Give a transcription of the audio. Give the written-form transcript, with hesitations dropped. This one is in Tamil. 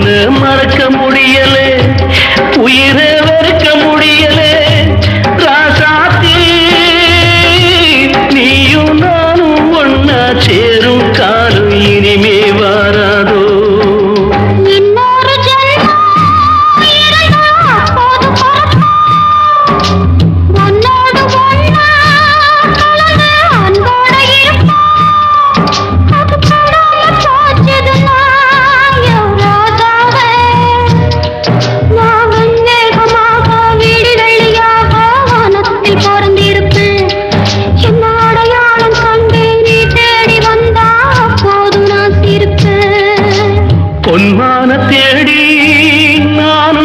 உன்னை மறக்க முடியலே, உயிரை வெறுக்க முடியலே. ராசாத்தி நீயும் நானும் ஒன்னா சேரும் காலம் இனிமே வாராதோ. பொன்மான தேடி நான்